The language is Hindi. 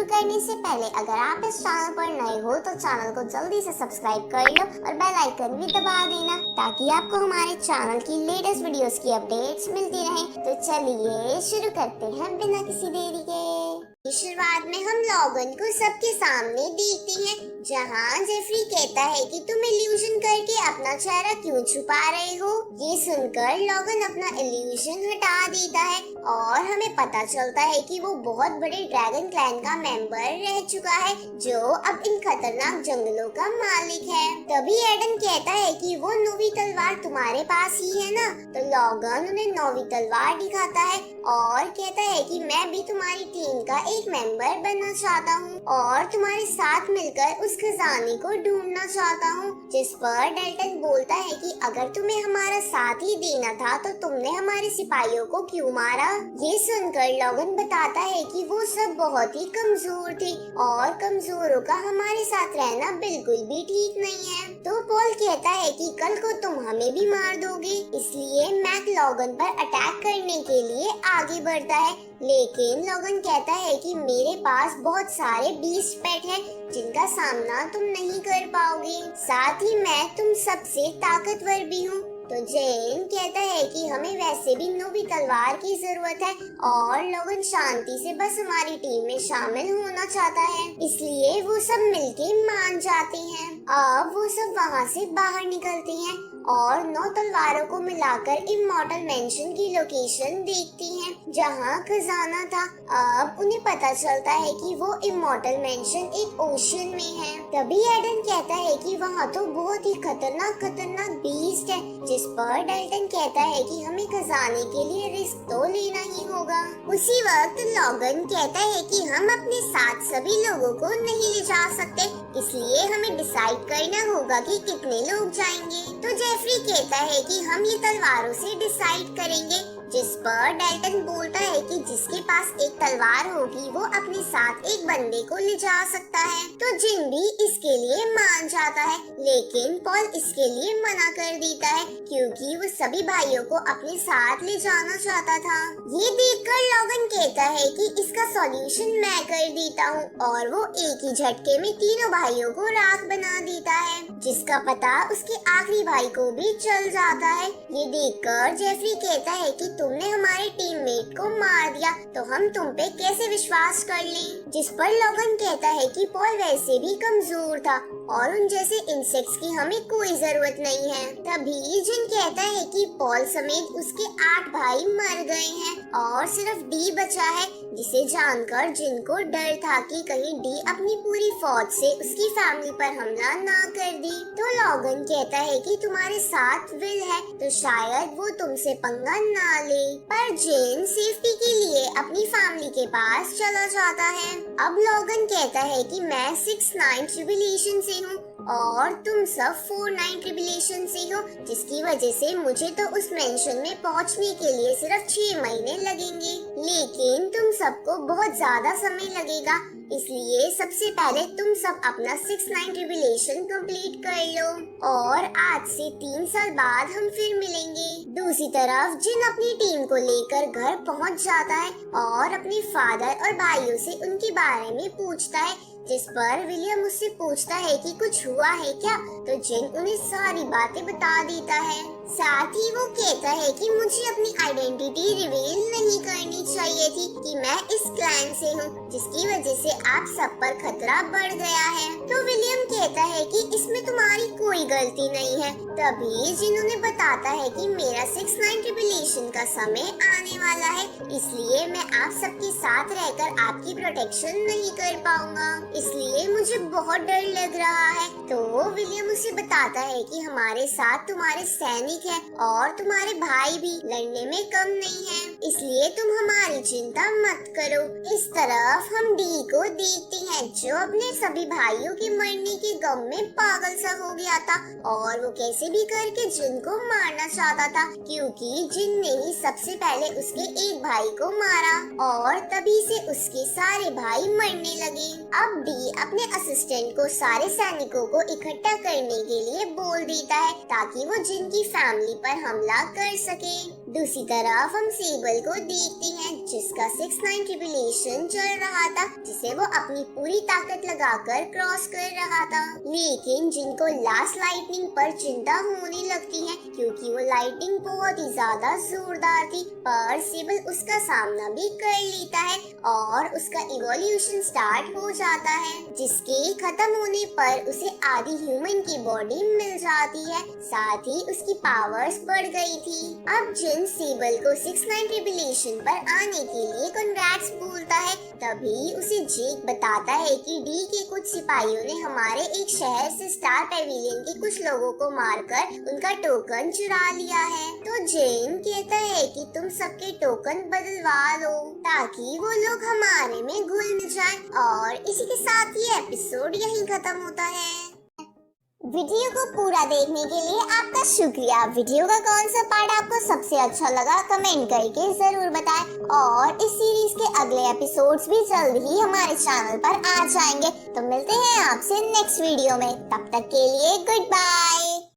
करने से पहले अगर आप इस चैनल पर नए हो तो चैनल को जल्दी से सब्सक्राइब कर लो और बेल आइकन भी दबा देना ताकि आपको हमारे चैनल की लेटेस्ट वीडियोस की अपडेट्स मिलती रहें। तो चलिए शुरू करते हैं बिना किसी देरी के। शुरुआत में हम लॉगन को सबके सामने देखते हैं जहां जेफरी कहता है कि तुम इल्यूजन करके अपना चेहरा क्यों छुपा रहे हो। ये सुनकर लॉगन अपना इल्यूजन हटा देता है और हमें पता चलता है कि वो बहुत बड़े ड्रैगन क्लैन का मेंबर रह चुका है जो अब इन खतरनाक जंगलों का मालिक है। तभी एडन कहता है कि वो नौवीं तलवार तुम्हारे पास ही है ना। तो लॉगन उन्हें नौवीं तलवार दिखाता है और कहता है कि मैं भी तुम्हारी टीम का एक मेंबर बनना चाहता हूँ और तुम्हारे साथ मिलकर उस खजाने को ढूंढना चाहता हूँ। जिस पर डेल्टन बोलता है कि अगर तुम्हें हमारा साथ ही देना था तो तुमने हमारे सिपाहियों को क्यों मारा। ये सुनकर लॉगन बताता है कि वो सब बहुत ही कमजोर थे और कमजोरों का हमारे साथ रहना बिल्कुल भी ठीक नहीं है। तो पॉल कहता है कि कल को तुम हमें भी मार दोगे, इसलिए मैक लॉगन पर अटैक करने के लिए आगे बढ़ता है। लेकिन लॉगन कहता है कि मेरे पास बहुत सारे बीस्ट पेट हैं जिनका सामना तुम नहीं कर पाओगे, साथ ही मैं तुम सबसे ताकतवर भी हूँ। तो जेन कहता है कि हमें वैसे भी नौवीं तलवार की जरूरत है और लोगन शांति से बस हमारी टीम में शामिल होना चाहता है, इसलिए वो सब मिलके मान जाते हैं। अब वो सब वहाँ से बाहर निकलते हैं और 9 तलवारों को मिलाकर इमॉर्टल मेंशन की लोकेशन देखती हैं जहाँ खजाना था। अब उन्हें पता चलता है कि वो इमॉर्टल मेंशन एक ओशन में है। तभी एडन कहता है कि वहाँ तो बहुत ही खतरनाक बीस्ट है, जिस पर डेल्टन कहता है कि हमें खजाने के लिए रिस्क तो लेना ही होगा। उसी वक्त लॉगन कहता है कि हम अपने साथ सभी लोगों को नहीं ले जा सकते, इसलिए हमें डिसाइड करना होगा कि कितने लोग जाएंगे। तो जेफरी कहता है कि हम ये तलवारों से डिसाइड करेंगे, जिस पर डेल्टन बोलता है कि जिसके पास एक तलवार होगी वो अपने साथ एक बंदे को ले जा सकता है। तो जिन भी इसके लिए मान जाता है, लेकिन पॉल इसके लिए मना कर देता है क्योंकि वो सभी भाइयों को अपने साथ ले जाना चाहता था। ये देखकर लॉगन कहता है कि इसका सॉल्यूशन मैं कर देता हूँ और वो एक ही झटके में तीनों भाइयों को राख बना देता है, जिसका पता उसके आखिरी भाई को भी चल जाता है। ये देखकर जेफरी कहता है कि तुमने हमारे टीममेट को मार दिया तो हम तुम पे कैसे विश्वास कर लें। जिस पर लॉगन कहता है कि पॉल वैसे भी कमजोर था और उन जैसे इंसेक्ट्स की हमें कोई जरूरत नहीं है। तभी जिन कहता है कि पॉल समेत उसके 8 भाई मर गए हैं और सिर्फ डी बचा है, जिसे जानकर जिन को डर था कि कहीं डी अपनी पूरी फौज से उसकी फैमिली पर हमला ना कर दी। तो लॉगन कहता है कि तुम्हारे साथ विल है तो शायद वो तुमसे पंगा ना ले, पर जेन सेफ्टी के लिए अपनी फैमिली के पास चला जाता है। अब लॉगन कहता है कि मैं 6-9 ट्रिबुलेशन से हूँ और तुम सब 4-9 ट्रिबुलेशन से हो, जिसकी वजह से मुझे तो उस मेंशन में पहुँचने के लिए सिर्फ 6 महीने लगेंगे, लेकिन तुम सबको बहुत ज्यादा समय लगेगा, इसलिए सबसे पहले तुम सब अपना 6-9 ट्रिबुलेशन कंप्लीट कर लो और आज से 3 साल बाद हम फिर मिलेंगे। दूसरी तरफ जिन अपनी टीम को लेकर घर पहुंच जाता है और अपने फादर और भाइयों से उनके बारे में पूछता है, जिस पर विलियम उससे पूछता है कि कुछ हुआ है क्या। तो जिन उन्हें सारी बातें बता देता है, साथ ही वो कहता है कि मुझे अपनी आइडेंटिटी रिवील नहीं करनी चाहिए थी कि मैं इस क्लैन से हूँ, जिसकी वजह से आप सब पर खतरा बढ़ गया है। तो विलियम कहता है कि इसमें तुम्हारी कोई गलती नहीं है। तभी जिन्होंने बताता है कि मेरा 6-9 ट्रिबुलेशन का समय आने वाला है, इसलिए मैं आप सबके साथ रहकर आपकी प्रोटेक्शन नहीं कर पाऊंगा, इसलिए मुझे बहुत डर लग रहा है। तो विलियम उसे बताता है कि हमारे साथ तुम्हारे सैनिक है और तुम्हारे भाई भी लड़ने में कम नहीं है, इसलिए तुम हमारी चिंता मत करो। इस तरफ हम डी को देखते हैं जो अपने सभी भाइयों के मरने के गम में पागल सा हो गया था और वो कैसे भी करके जिन को मारना चाहता था, क्योंकि जिन ने ही सबसे पहले उसके एक भाई को मारा और तभी से उसके सारे भाई मरने लगे। अब डी अपने असिस्टेंट को सारे सैनिकों को इकट्ठा करने के लिए बोल देता है ताकि वो जिन की फैमिली पर हमला कर सके। दूसरी तरफ हम सेबल को देखते हैं जिसका 6ix9ine ट्रिबुलेशन चल रहा था, जिसे वो अपनी पूरी ताकत लगाकर क्रॉस कर रहा था। लेकिन जिनको लास्ट लाइटनिंग पर चिंता होने लगती है क्योंकि वो लाइटनिंग बहुत ही ज्यादा जोरदार थी, पर सेबल उसका सामना भी कर लेता है और उसका इवोल्यूशन स्टार्ट हो जाता है, जिसके खत्म होने पर उसे आधी ह्यूमन की बॉडी मिल जाती है। साथ ही उसकी पावर्स बढ़ गई थी। अब जिन सेबल को 6ix9ine ट्रिबुलेशन पर आने के लिए कांग्रेट्स बोलता है, तभी उसे जेक बताता है कि डी के कुछ सिपाहियों ने हमारे एक शहर से स्टार पेविलियन के कुछ लोगों को मारकर उनका टोकन चुरा लिया है। तो जेन कहता है कि तुम सबके टोकन बदलवा लो ताकि वो लोग हमारे में घुल मिल जाए। और इसी के साथ ये एपिसोड यहीं खत्म होता है। वीडियो को पूरा देखने के लिए आपका शुक्रिया। वीडियो का कौन सा पार्ट आपको सबसे अच्छा लगा कमेंट करके जरूर बताएं। और इस सीरीज के अगले एपिसोड्स भी जल्द ही हमारे चैनल पर आ जाएंगे। तो मिलते हैं आपसे नेक्स्ट वीडियो में, तब तक के लिए गुड बाय।